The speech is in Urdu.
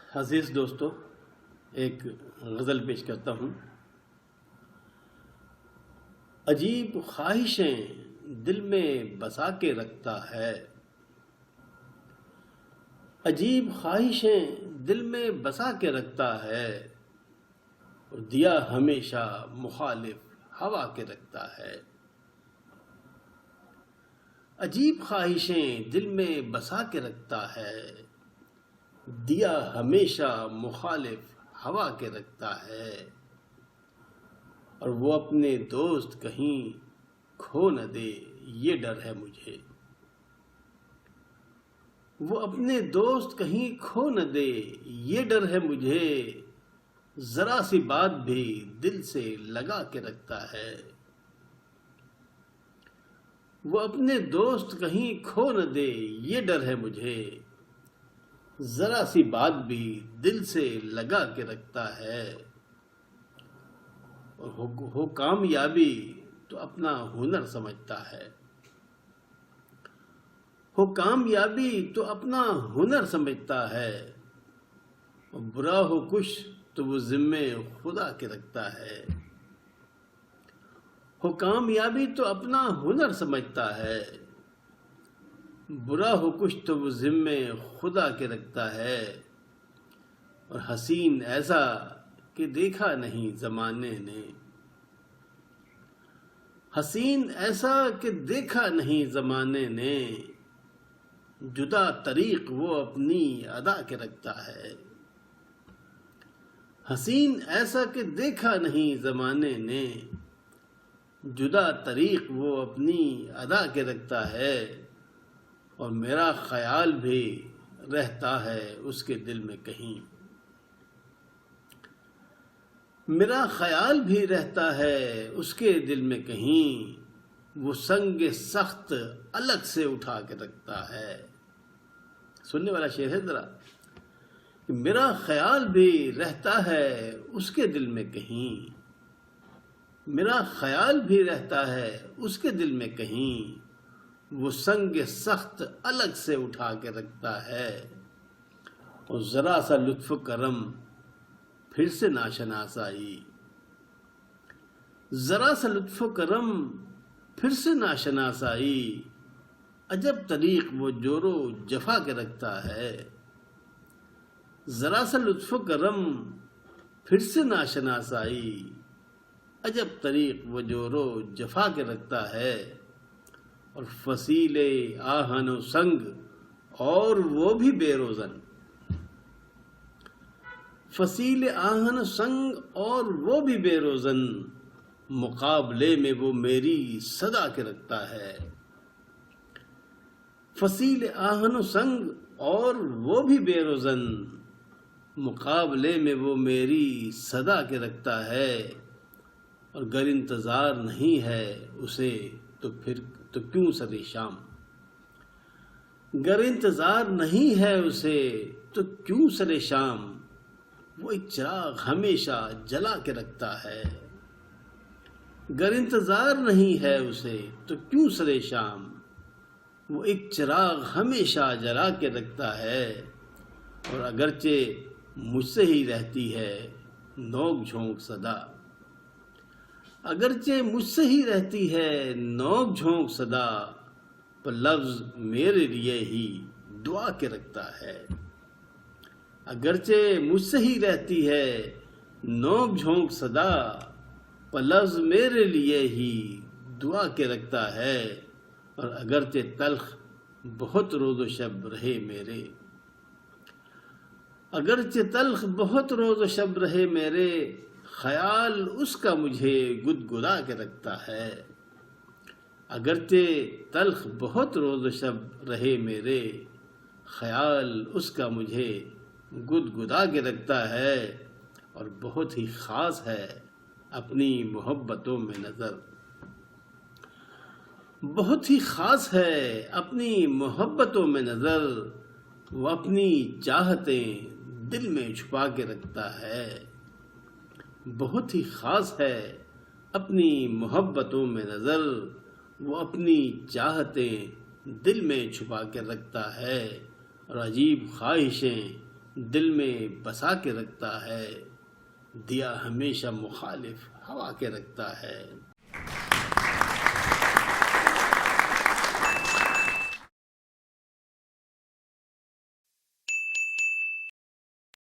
عزیز دوستو، ایک غزل پیش کرتا ہوں۔ عجیب خواہشیں دل میں بسا کے رکھتا ہے، عجیب خواہشیں دل میں بسا کے رکھتا ہے، اور دیا ہمیشہ مخالف ہوا کے رکھتا ہے۔ عجیب خواہشیں دل میں بسا کے رکھتا ہے، دیا ہمیشہ مخالف ہوا کے رکھتا ہے، اور وہ اپنے دوست کہیں کھو نہ دے یہ ڈر ہے مجھے، وہ اپنے دوست کہیں کھو نہ دے یہ ڈر ہے مجھے، ذرا سی بات بھی دل سے لگا کے رکھتا ہے، وہ اپنے دوست کہیں کھو نہ دے یہ ڈر ہے مجھے، ذرا سی بات بھی دل سے لگا کے رکھتا ہے، اور ہو کامیابی تو اپنا ہنر سمجھتا ہے، ہو کامیابی تو اپنا ہنر سمجھتا ہے، اور برا ہو کچھ تو وہ ذمے خدا کے رکھتا ہے، ہو کامیابی تو اپنا ہنر سمجھتا ہے، برا ہو کچھ تو وہ ذمے خدا کے رکھتا ہے، اور حسین ایسا کہ دیکھا نہیں زمانے نے، حسین ایسا کہ دیکھا نہیں زمانے نے، جدا طریق وہ اپنی ادا کے رکھتا ہے، حسین ایسا کہ دیکھا نہیں زمانے نے، جدا طریق وہ اپنی ادا کے رکھتا ہے، اور میرا خیال بھی رہتا ہے اس کے دل میں کہیں، میرا خیال بھی رہتا ہے اس کے دل میں کہیں، وہ سنگ سخت الگ سے اٹھا کے رکھتا ہے۔ سننے والا شعر ہے ذرا کہ میرا خیال بھی رہتا ہے اس کے دل میں کہیں، میرا خیال بھی رہتا ہے اس کے دل میں کہیں، وہ سنگ سخت الگ سے اٹھا کے رکھتا ہے، اور ذرا سا لطف و کرم پھر سے ناشناس آئی، ذرا سا لطف و کرم پھر سے ناشناس آئی، عجب طریق وہ جور و جفا کے رکھتا ہے، ذرا سا لطف و کرم پھر سے ناشناس آئی، عجب طریق وہ جور و جفا کے رکھتا ہے، اور فصیل آہن و سنگ اور وہ بھی بے روزن، فصیل آہن و سنگ اور وہ بھی بے روزن، مقابلے میں وہ میری صدا کے رکھتا ہے، فصیل آہن و سنگ اور وہ بھی بے روزن، مقابلے میں وہ میری صدا کے رکھتا ہے، اور گر انتظار نہیں ہے اسے تو کیوں سر شام، گر انتظار نہیں ہے اسے تو کیوں سر شام، وہ ایک چراغ ہمیشہ جلا کے رکھتا ہے، گر انتظار نہیں ہے اسے تو کیوں سر شام، وہ ایک چراغ ہمیشہ جلا کے رکھتا ہے، اور اگرچہ مجھ سے ہی رہتی ہے نوک جھونک صدا، اگرچہ مجھ سے ہی رہتی ہے نوک جھونک صدا، پر لفظ میرے لیے ہی دعا کے رکھتا ہے، اگرچہ مجھ سے ہی رہتی ہے نوک جھونک صدا، پر لفظ میرے لیے ہی دعا کے رکھتا ہے، اور اگرچہ تلخ بہت روز و شب رہے میرے، اگرچہ تلخ بہت روز و شب رہے میرے، خیال اس کا مجھے گدگدا کے رکھتا ہے، اگرچہ تلخ بہت روز و شب رہے میرے، خیال اس کا مجھے گدگدا کے رکھتا ہے، اور بہت ہی خاص ہے اپنی محبتوں میں نظر، بہت ہی خاص ہے اپنی محبتوں میں نظر، وہ اپنی چاہتیں دل میں چھپا کے رکھتا ہے، بہت ہی خاص ہے اپنی محبتوں میں نظر، وہ اپنی چاہتیں دل میں چھپا کے رکھتا ہے، اور عجیب خواہشیں دل میں بسا کے رکھتا ہے، دیا ہمیشہ مخالف ہوا کے رکھتا ہے۔